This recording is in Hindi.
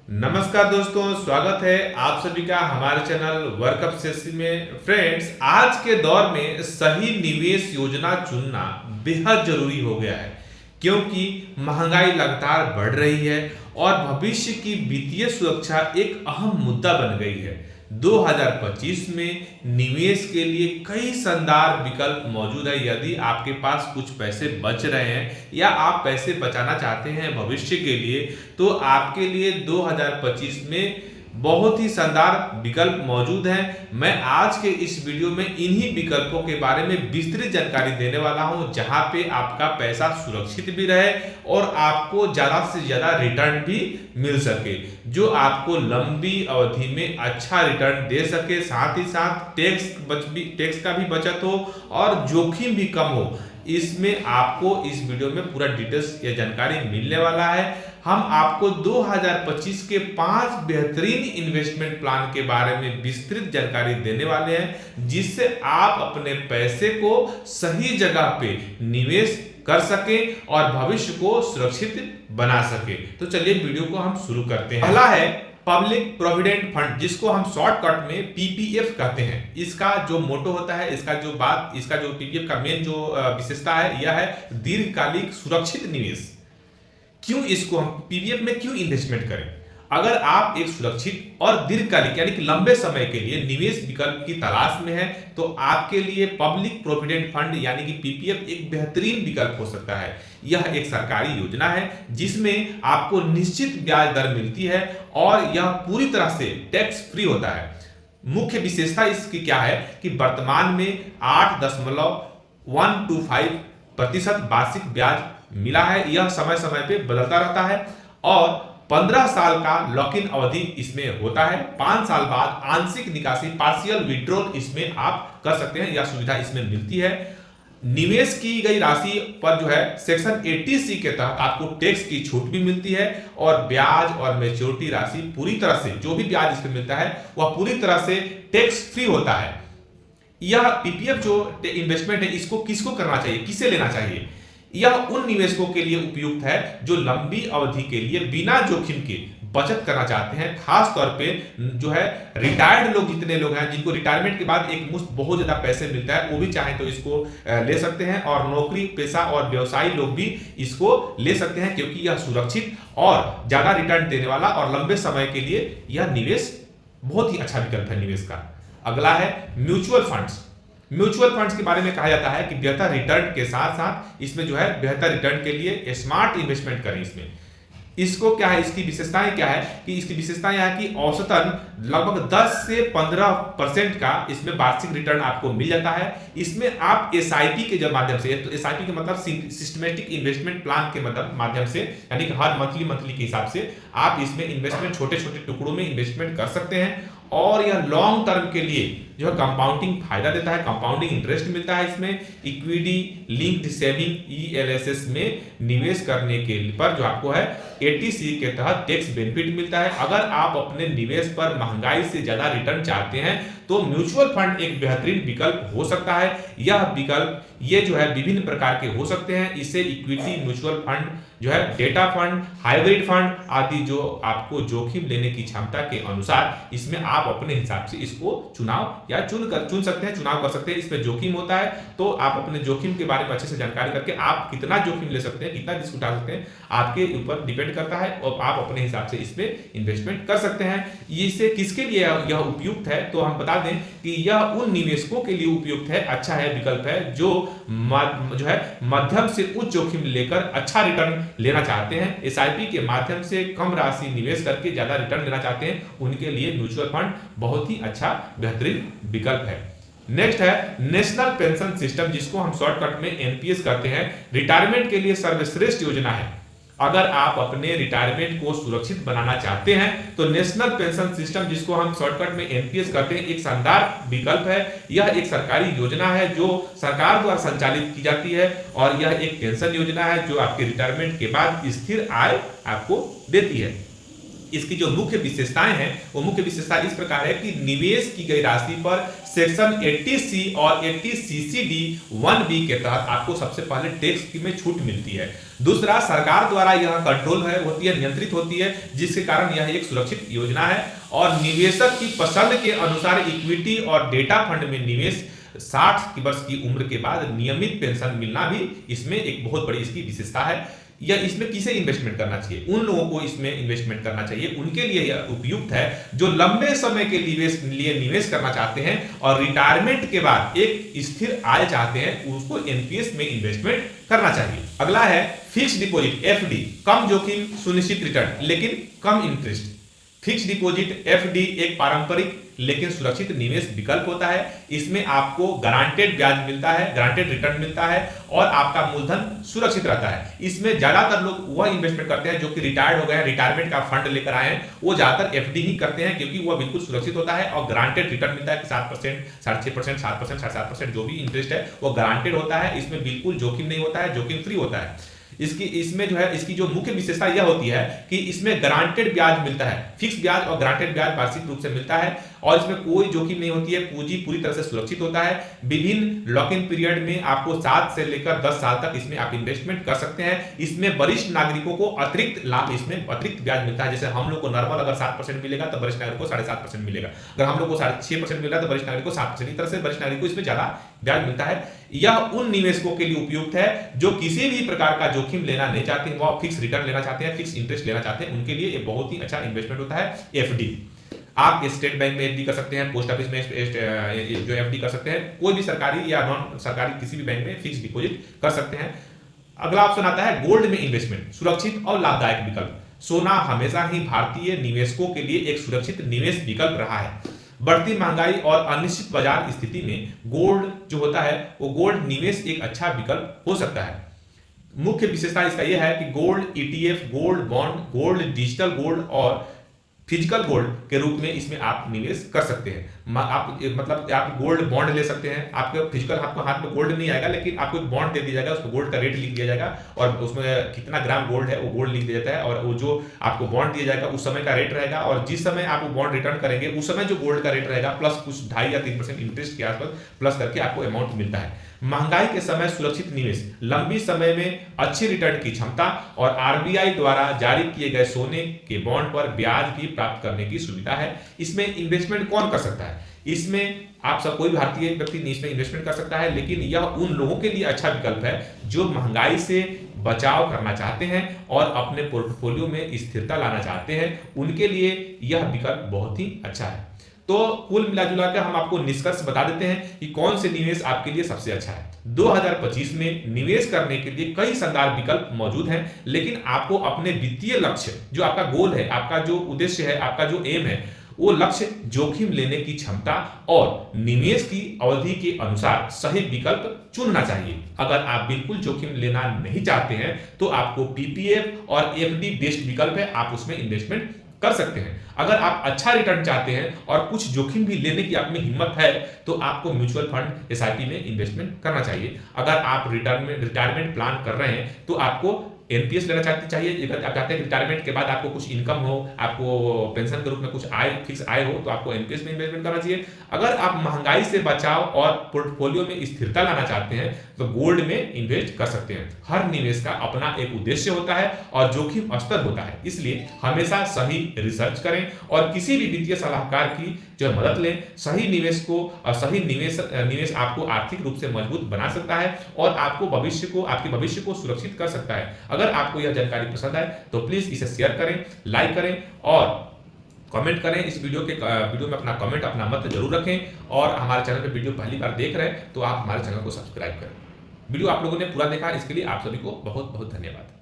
नमस्कार दोस्तों, स्वागत है आप सभी का हमारे चैनल वर्कअप सेशन में। फ्रेंड्स, आज के दौर में सही निवेश योजना चुनना बेहद जरूरी हो गया है, क्योंकि महंगाई लगातार बढ़ रही है और भविष्य की वित्तीय सुरक्षा एक अहम मुद्दा बन गई है। 2025 में निवेश के लिए कई शानदार विकल्प मौजूद है। यदि आपके पास कुछ पैसे बच रहे हैं या आप पैसे बचाना चाहते हैं भविष्य के लिए, तो आपके लिए 2025 में बहुत ही शानदार विकल्प मौजूद हैं। मैं आज के इस वीडियो में इन्हीं विकल्पों के बारे में विस्तृत जानकारी देने वाला हूं, जहां पे आपका पैसा सुरक्षित भी रहे और आपको ज्यादा से ज्यादा रिटर्न भी मिल सके, जो आपको लंबी अवधि में अच्छा रिटर्न दे सके। साथ ही साथ टैक्स का भी बचत हो और जोखिम भी कम हो। इसमें आपको इस वीडियो में पूरा डिटेल्स या जानकारी मिलने वाला है। हम आपको 2025 के 5 बेहतरीन इन्वेस्टमेंट प्लान के बारे में विस्तृत जानकारी देने वाले हैं, जिससे आप अपने पैसे को सही जगह पे निवेश कर सके और भविष्य को सुरक्षित बना सके। तो चलिए वीडियो को हम शुरू करते हैं। पहला है पब्लिक प्रोविडेंट फंड, जिसको हम शॉर्टकट में पीपीएफ कहते हैं। इसका जो मोटो होता है, इसका जो पीपीएफ का मेन जो विशेषता है, यह है दीर्घकालिक सुरक्षित निवेश। क्यों इसको हम पीपीएफ में क्यों इन्वेस्टमेंट करें? अगर आप एक सुरक्षित और दीर्घकालिक यानी कि लंबे समय के लिए निवेश विकल्प की तलाश में है, तो आपके लिए पब्लिक प्रोविडेंट फंड यानी कि पीपीएफ एक बेहतरीन विकल्प हो सकता है। यह एक सरकारी योजना है जिसमें आपको निश्चित ब्याज दर मिलती है और यह पूरी तरह से टैक्स फ्री होता है। मुख्य विशेषता इसकी क्या है कि वर्तमान में 8.125% वार्षिक ब्याज मिला है। यह समय समय पे बदलता रहता है और 15 साल का लॉक इन अवधि इसमें होता है। 5 साल बाद आंशिक निकासी पार्शियल विड्रॉल इसमें आप कर सकते हैं, यह सुविधा इसमें मिलती है। निवेश की गई राशि पर जो है सेक्शन 80C के तहत आपको टैक्स की छूट भी मिलती है और ब्याज और मैच्योरिटी राशि पूरी तरह से, जो भी ब्याज इसमें मिलता है वह पूरी तरह से टैक्स फ्री होता है। यह पीपीएफ जो इन्वेस्टमेंट है, इसको किसको करना चाहिए, किसे लेना चाहिए? यह उन निवेशकों के लिए उपयुक्त है जो लंबी अवधि के लिए बिना जोखिम के बचत करना चाहते हैं। खास तौर पे जो है रिटायर्ड लोग, जितने लोग हैं जिनको रिटायरमेंट के बाद एक मुश्त बहुत ज्यादा पैसे मिलता है, वो भी चाहे तो इसको ले सकते हैं। और नौकरी पेशा और व्यवसायी लोग भी इसको ले सकते हैं, क्योंकि यह सुरक्षित और ज्यादा रिटर्न देने वाला और लंबे समय के लिए यह निवेश बहुत ही अच्छा विकल्प है निवेश का। अगला है म्यूचुअल फंड्स। म्यूचुअल फंड्स के बारे में कहा जाता है कि बेहतर रिटर्न के साथ साथ इसमें जो है बेहतर रिटर्न के लिए स्मार्ट इन्वेस्टमेंट करें। इसको क्या है, इसकी विशेषताएं क्या है कि इसकी विशेषताएं है कि औसतन लगभग 10 से 15% का इसमें वार्षिक रिटर्न आपको मिल जाता है। इसमें आप एसआईपी के माध्यम से, तो एसआईपी के मतलब सिस्टमैटिक इन्वेस्टमेंट प्लान के मतलब माध्यम से, यानी कि हर मंथली के हिसाब से आप इसमें इन्वेस्टमेंट छोटे छोटे टुकड़ों में इन्वेस्टमेंट कर सकते हैं और यह लॉन्ग टर्म के लिए जो है कंपाउंडिंग फायदा देता है, कंपाउंडिंग इंटरेस्ट मिलता है। इसमें इक्विटी लिंक्ड सेविंग ईएलएसएस में निवेश करने के पर जो आपको है 80C के तहत टैक्स बेनिफिट मिलता है। अगर आप अपने निवेश पर महंगाई से ज्यादा रिटर्न चाहते हैं तो म्यूचुअल फंड एक बेहतरीन विकल्प हो सकता है। यह विकल्प ये जो है विभिन्न प्रकार के हो सकते हैं। इसे इक्विटी म्यूचुअल फंड जो है, डेटा फंड, हाइब्रिड फंड आदि, जो आपको जोखिम लेने की क्षमता के अनुसार इसमें आप अपने हिसाब से इसको चुनाव या चुन सकते हैं, चुनाव कर सकते हैं। इसमें जोखिम होता है तो आप अपने जोखिम के बारे में अच्छे से जानकारी करके आप कितना जोखिम ले सकते हैं, कितना रिस्क उठा सकते हैं, आपके ऊपर डिपेंड करता है और आप अपने हिसाब से इसमें इन्वेस्टमेंट कर सकते हैं। इससे किसके लिए यह उपयुक्त है, तो हम बता दें कि यह उन निवेशकों के लिए उपयुक्त है, अच्छा है, विकल्प है जो है मध्यम से उच्च जोखिम लेकर अच्छा रिटर्न लेना चाहते हैं। एसआईपी के माध्यम से कम राशि निवेश करके ज्यादा रिटर्न लेना चाहते हैं, उनके लिए म्यूचुअल फंड बहुत ही अच्छा बेहतरीन विकल्प है। नेक्स्ट है नेशनल पेंशन सिस्टम, जिसको हम शॉर्टकट में एनपीएस कहते हैं। रिटायरमेंट के लिए सर्वश्रेष्ठ योजना है। अगर आप अपने रिटायरमेंट को सुरक्षित बनाना चाहते हैं तो नेशनल पेंशन सिस्टम, जिसको हम शॉर्टकट में एनपीएस कहते हैं, एक शानदार विकल्प है। यह एक सरकारी योजना है जो सरकार द्वारा संचालित की जाती है और यह एक पेंशन योजना है जो आपके रिटायरमेंट के बाद स्थिर आय आपको देती है। इसकी जो मुख्य विशेषताएं हैं वो मुख्य विशेषता इस प्रकार है कि निवेश की गई राशि पर सेक्शन 80C और 80CCD 1B के तहत आपको सबसे पहले टैक्स में छूट मिलती है। दूसरा, सरकार द्वारा यह कंट्रोल होती है, नियंत्रित होती है, जिसके कारण यह एक सुरक्षित योजना है। और निवेशक की पसंद के अनुसार इक्विटी और डेटा फंड में निवेश 60 वर्ष की उम्र के बाद नियमित पेंशन मिलना भी इसमें एक बहुत बड़ी इसकी विशेषता है। या इसमें किसे इन्वेस्टमेंट करना चाहिए? उन लोगों को इसमें इन्वेस्टमेंट करना चाहिए, उनके लिए यह उपयुक्त है जो लंबे समय के लिए निवेश करना चाहते हैं और रिटायरमेंट के बाद एक स्थिर आय चाहते हैं, उसको एनपीएस में इन्वेस्टमेंट करना चाहिए। अगला है फिक्स डिपॉजिट एफडी, कम जोखिम सुनिश्चित रिटर्न लेकिन कम इंटरेस्ट। फिक्स डिपॉजिट एफडी एक पारंपरिक लेकिन सुरक्षित निवेश विकल्प होता है। इसमें आपको गारंटेड ब्याज मिलता है, गारंटेड रिटर्न मिलता है और आपका मूलधन सुरक्षित रहता है। इसमें ज्यादातर लोग वह इन्वेस्टमेंट करते हैं जो कि रिटायर्ड हो गए हैं, रिटायरमेंट का फंड लेकर आए हैं, वो ज्यादातर एफडी ही करते हैं क्योंकि वह बिल्कुल सुरक्षित होता है और गारंटेड रिटर्न मिलता है कि 7%, 6.5%, 7%, 7.5% जो भी इंटरेस्ट है वो गारंटेड होता है। इसमें बिल्कुल जोखिम नहीं होता है, जोखिम फ्री होता है। इसमें जो है इसकी जो मुख्य विशेषता यह होती है कि इसमें गारंटेड ब्याज मिलता है, फिक्स ब्याज और गारंटेड ब्याज वार्षिक रूप से मिलता है और इसमें कोई जोखिम नहीं होती है, पूंजी पूरी तरह से सुरक्षित होता है। विभिन्न लॉक इन पीरियड में आपको 7 से लेकर 10 साल तक इसमें आप इन्वेस्टमेंट कर सकते हैं। इसमें वरिष्ठ नागरिकों को अतिरिक्त लाभ, इसमें अतिरिक्त ब्याज मिलता है। जैसे हम लोग को नॉर्मल अगर 7% मिलेगा तो वरिष्ठ नागरिक को 7.5% मिलेगा, अगर हम लोग को 6.5% मिल रहा है तो वरिष्ठ नागरिक को 7%। इस तरह से वरिष्ठ नागरिक को इसमें ज्यादा ब्याज मिलता है। यह उन निवेशकों के लिए उपयुक्त है जो किसी भी प्रकार का जोखिम लेना नहीं चाहते, वो फिक्स रिटर्न लेना चाहते हैं, फिक्स इंटरेस्ट लेना चाहते हैं, उनके लिए ये बहुत ही अच्छा इन्वेस्टमेंट होता है एफडी। आप स्टेट बैंक में एफडी कर सकते हैं, पोस्ट ऑफिस में जो एफडी कर सकते हैं, कोई भी सरकारी या नॉन सरकारी किसी भी बैंक में फिक्स डिपॉजिट कर सकते हैं। अगला ऑप्शन आता है गोल्ड में इन्वेस्टमेंट, सुरक्षित और लाभदायक विकल्प। सोना हमेशा ही भारतीय निवेशकों के लिए एक सुरक्षित निवेश विकल्प रहा है। बढ़ती महंगाई और अनिश्चित बाजार स्थिति में गोल्ड जो होता है वो गोल्ड निवेश एक अच्छा विकल्प हो सकता है। मुख्य विशेषता इसका यह है कि gold ETF, gold bond, gold digital gold और फिजिकल गोल्ड के रूप में इसमें आप निवेश कर सकते हैं। आप मतलब आप गोल्ड बॉन्ड ले सकते हैं, आपके फिजिकल आपको हाथ में गोल्ड नहीं आएगा लेकिन आपको एक बॉन्ड दे दिया जाएगा, उसमें गोल्ड का रेट लिख दिया जाएगा और उसमें कितना ग्राम गोल्ड है वो गोल्ड लिख दिया जाता है और वो जो आपको बॉन्ड दिया जाएगा उस समय का रेट रहेगा और जिस समय आप वो बॉन्ड रिटर्न करेंगे उस समय जो गोल्ड का रेट रहेगा प्लस कुछ 2.5 या 3% इंटरेस्ट के आसपास प्लस करके आपको अमाउंट मिलता है। महंगाई के समय सुरक्षित निवेश, लंबी समय में अच्छी रिटर्न की क्षमता और आरबीआई द्वारा जारी किए गए सोने के बॉन्ड पर ब्याज भी प्राप्त करने की सुविधा है। इसमें इन्वेस्टमेंट कौन कर सकता है? इसमें आप सब कोई भारतीय व्यक्ति इसमें इन्वेस्टमेंट कर सकता है, लेकिन यह उन लोगों के लिए अच्छा विकल्प है जो महंगाई से बचाव करना चाहते हैं और अपने पोर्टफोलियो में स्थिरता लाना चाहते हैं, उनके लिए यह विकल्प बहुत ही अच्छा है। तो कुल मिलाजुला कर हम आपको निष्कर्ष बता देते हैं कि कौन से निवेश आपके लिए सबसे अच्छा है। 2025 में निवेश करने के लिए कई शानदार विकल्प मौजूद हैं, लेकिन आपको अपने वित्तीय लक्ष्य, जो आपका गोल है, आपका जो उद्देश्य है, आपका जो एम है, वो लक्ष्य, जोखिम लेने की क्षमता और निवेश की अवधि के अनुसार सही विकल्प चुनना चाहिए। अगर आप बिल्कुल जोखिम लेना नहीं चाहते हैं तो आपको पीपीएफ और एफडी बेस्ड विकल्प है, आप उसमें इन्वेस्टमेंट कर सकते हैं। अगर आप अच्छा रिटर्न चाहते हैं और कुछ जोखिम भी लेने की आप में हिम्मत है तो आपको म्यूचुअल फंड एसआईपी में इन्वेस्टमेंट करना चाहिए। अगर आप रिटायरमेंट प्लान कर रहे हैं तो आपको एनपीएस लेना चाहिए। अगर आप चाहते हैं रिटायरमेंट के बाद आपको कुछ इनकम हो, आपको पेंशन के रूप में कुछ आय, फिक्स आय हो, तो आपको एनपीएस में इन्वेस्टमेंट करना चाहिए। अगर आप महंगाई से बचाव और पोर्टफोलियो में स्थिरता लाना चाहते हैं तो गोल्ड में इन्वेस्ट कर सकते हैं। हर निवेश का अपना एक उद्देश्य होता है और जोखिम स्तर होता है, इसलिए हमेशा सही रिसर्च करें और किसी भी वित्तीय सलाहकार की जो मदद लें। सही निवेश को और सही निवेश आपको आर्थिक रूप से मजबूत बना सकता है और आपको आपके भविष्य को सुरक्षित कर सकता है। अगर आपको यह जानकारी पसंद आए तो प्लीज इसे शेयर करें, लाइक करें और कमेंट करें। इस वीडियो में अपना कमेंट, अपना मत जरूर रखें और हमारे चैनल पे वीडियो पहली बार देख रहे हैं तो आप हमारे चैनल को सब्सक्राइब करें। वीडियो आप लोगों ने पूरा देखा, इसके लिए आप सभी को बहुत बहुत धन्यवाद।